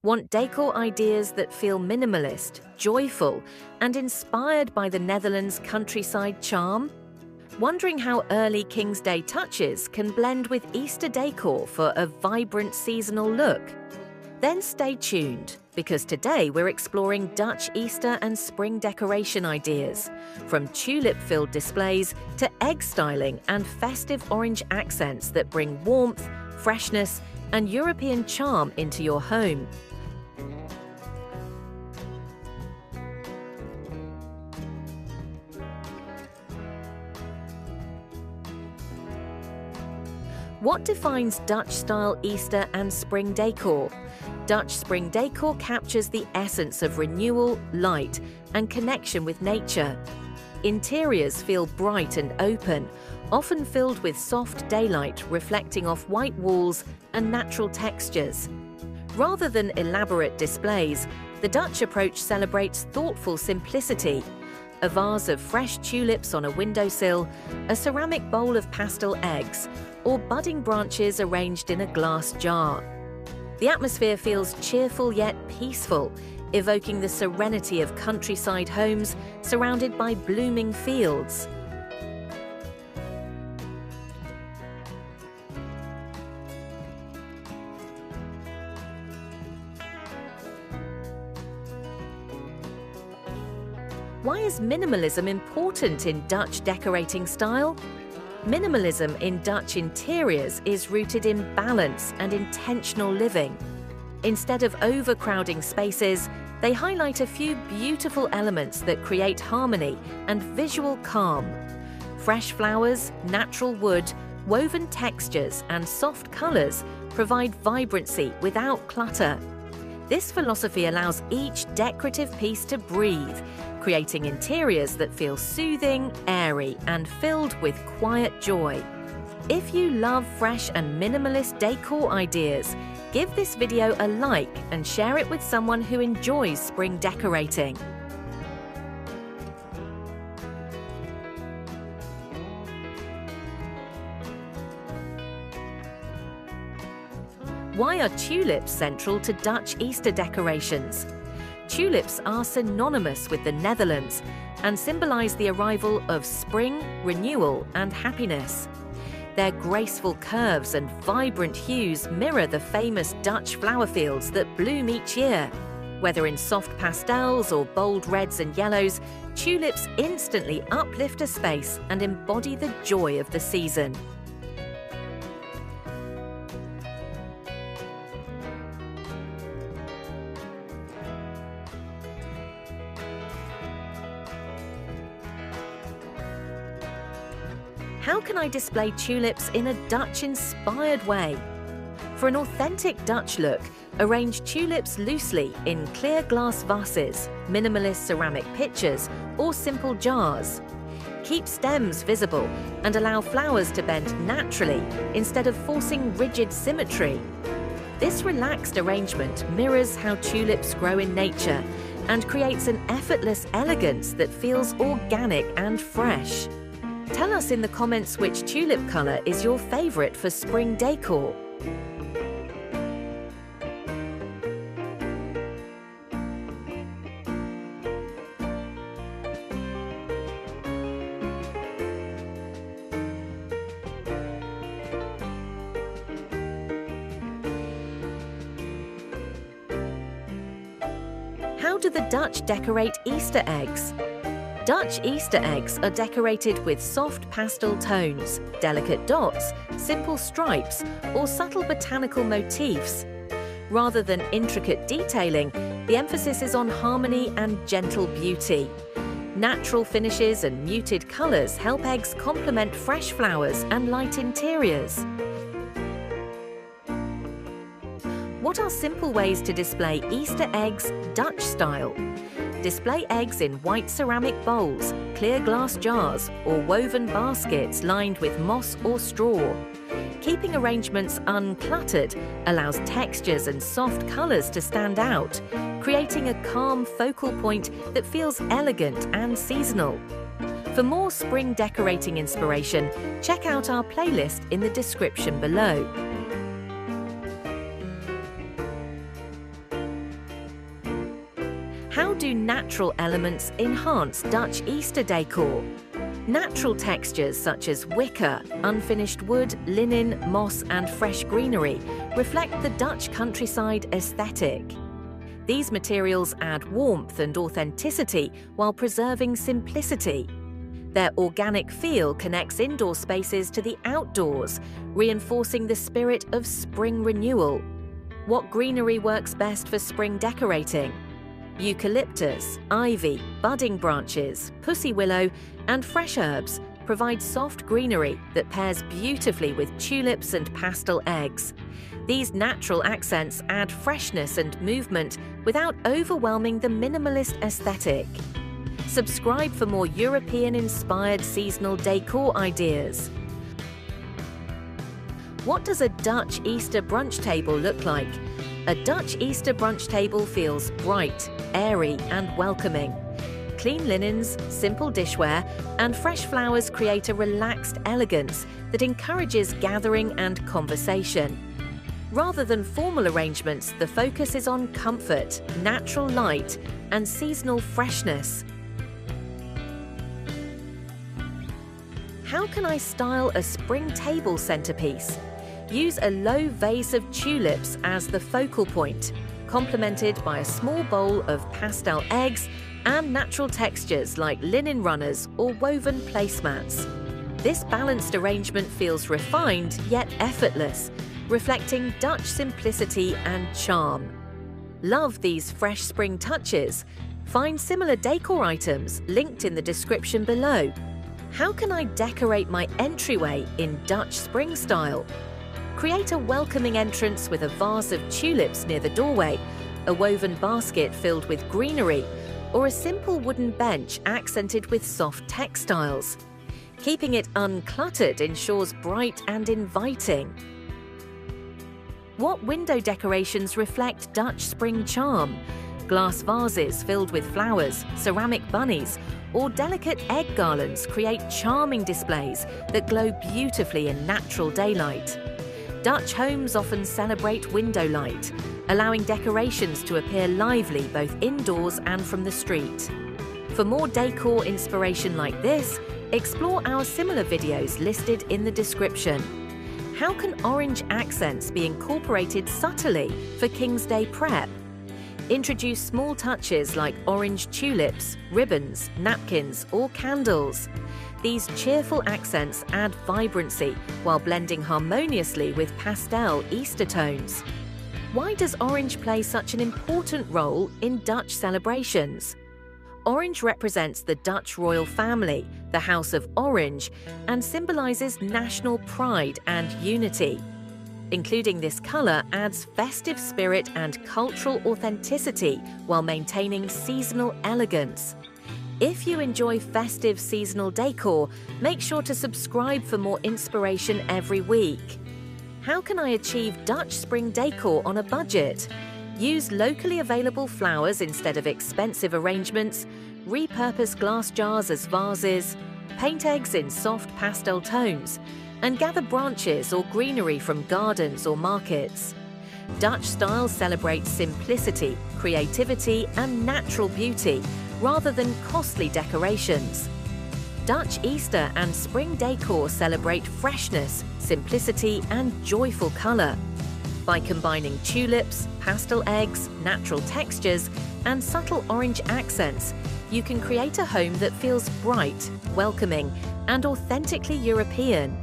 Want decor ideas that feel minimalist, joyful, and inspired by the Netherlands' countryside charm? Wondering how early King's Day touches can blend with Easter decor for a vibrant seasonal look? Then stay tuned, because today we're exploring Dutch Easter and spring decoration ideas, from tulip-filled displays to egg styling and festive orange accents that bring warmth, freshness, and European charm into your home. What defines Dutch-style Easter and spring decor? Dutch spring decor captures the essence of renewal, light, and connection with nature. Interiors feel bright and open, often filled with soft daylight reflecting off white walls and natural textures. Rather than elaborate displays, the Dutch approach celebrates thoughtful simplicity. A vase of fresh tulips on a windowsill, a ceramic bowl of pastel eggs, or budding branches arranged in a glass jar. The atmosphere feels cheerful yet peaceful, evoking the serenity of countryside homes surrounded by blooming fields. Why is minimalism important in Dutch decorating style? Minimalism in Dutch interiors is rooted in balance and intentional living. Instead of overcrowding spaces, they highlight a few beautiful elements that create harmony and visual calm. Fresh flowers, natural wood, woven textures, and soft colors provide vibrancy without clutter. This philosophy allows each decorative piece to breathe, creating interiors that feel soothing, airy, and filled with quiet joy. If you love fresh and minimalist decor ideas, give this video a like and share it with someone who enjoys spring decorating. Why are tulips central to Dutch Easter decorations? Tulips are synonymous with the Netherlands and symbolize the arrival of spring, renewal, and happiness. Their graceful curves and vibrant hues mirror the famous Dutch flower fields that bloom each year. Whether in soft pastels or bold reds and yellows, tulips instantly uplift a space and embody the joy of the season. How can I display tulips in a Dutch-inspired way? For an authentic Dutch look, arrange tulips loosely in clear glass vases, minimalist ceramic pitchers, or simple jars. Keep stems visible and allow flowers to bend naturally instead of forcing rigid symmetry. This relaxed arrangement mirrors how tulips grow in nature and creates an effortless elegance that feels organic and fresh. Tell us in the comments which tulip colour is your favourite for spring decor. How do the Dutch decorate Easter eggs? Dutch Easter eggs are decorated with soft pastel tones, delicate dots, simple stripes, or subtle botanical motifs. Rather than intricate detailing, the emphasis is on harmony and gentle beauty. Natural finishes and muted colours help eggs complement fresh flowers and light interiors. What are simple ways to display Easter eggs Dutch style? Display eggs in white ceramic bowls, clear glass jars, or woven baskets lined with moss or straw. Keeping arrangements uncluttered allows textures and soft colours to stand out, creating a calm focal point that feels elegant and seasonal. For more spring decorating inspiration, check out our playlist in the description below. How do natural elements enhance Dutch Easter decor? Natural textures such as wicker, unfinished wood, linen, moss and fresh greenery reflect the Dutch countryside aesthetic. These materials add warmth and authenticity while preserving simplicity. Their organic feel connects indoor spaces to the outdoors, reinforcing the spirit of spring renewal. What greenery works best for spring decorating? Eucalyptus, ivy, budding branches, pussy willow, and fresh herbs provide soft greenery that pairs beautifully with tulips and pastel eggs. These natural accents add freshness and movement without overwhelming the minimalist aesthetic. Subscribe for more European-inspired seasonal decor ideas. What does a Dutch Easter brunch table look like? A Dutch Easter brunch table feels bright, airy, and welcoming. Clean linens, simple dishware, and fresh flowers create a relaxed elegance that encourages gathering and conversation. Rather than formal arrangements, the focus is on comfort, natural light, and seasonal freshness. How can I style a spring table centerpiece? Use a low vase of tulips as the focal point, complemented by a small bowl of pastel eggs and natural textures like linen runners or woven placemats. This balanced arrangement feels refined yet effortless, reflecting Dutch simplicity and charm. Love these fresh spring touches? Find similar decor items linked in the description below. How can I decorate my entryway in Dutch spring style? Create a welcoming entrance with a vase of tulips near the doorway, a woven basket filled with greenery, or a simple wooden bench accented with soft textiles. Keeping it uncluttered ensures bright and inviting. What window decorations reflect Dutch spring charm? Glass vases filled with flowers, ceramic bunnies, or delicate egg garlands create charming displays that glow beautifully in natural daylight. Dutch homes often celebrate window light, allowing decorations to appear lively both indoors and from the street. For more decor inspiration like this, explore our similar videos listed in the description. How can orange accents be incorporated subtly for King's Day prep? Introduce small touches like orange tulips, ribbons, napkins, or candles. These cheerful accents add vibrancy while blending harmoniously with pastel Easter tones. Why does orange play such an important role in Dutch celebrations? Orange represents the Dutch royal family, the House of Orange, and symbolizes national pride and unity. Including this color adds festive spirit and cultural authenticity while maintaining seasonal elegance. If you enjoy festive seasonal decor, make sure to subscribe for more inspiration every week. How can I achieve Dutch spring decor on a budget? Use locally available flowers instead of expensive arrangements, repurpose glass jars as vases, paint eggs in soft pastel tones, and gather branches or greenery from gardens or markets. Dutch style celebrates simplicity, creativity, and natural beauty, rather than costly decorations. Dutch Easter and spring decor celebrate freshness, simplicity, and joyful color. By combining tulips, pastel eggs, natural textures, and subtle orange accents, you can create a home that feels bright, welcoming, and authentically European.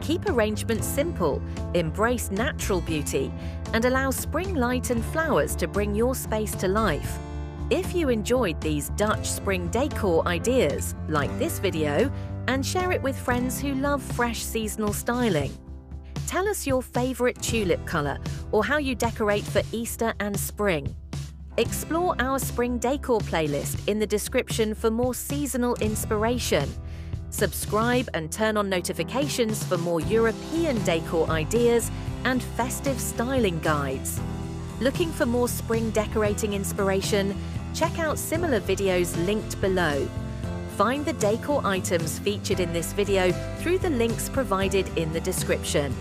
Keep arrangements simple, embrace natural beauty, and allow spring light and flowers to bring your space to life. If you enjoyed these Dutch spring decor ideas, like this video and share it with friends who love fresh seasonal styling. Tell us your favorite tulip color or how you decorate for Easter and spring. Explore our spring decor playlist in the description for more seasonal inspiration. Subscribe and turn on notifications for more European decor ideas and festive styling guides. Looking for more spring decorating inspiration? Check out similar videos linked below. Find the decor items featured in this video through the links provided in the description.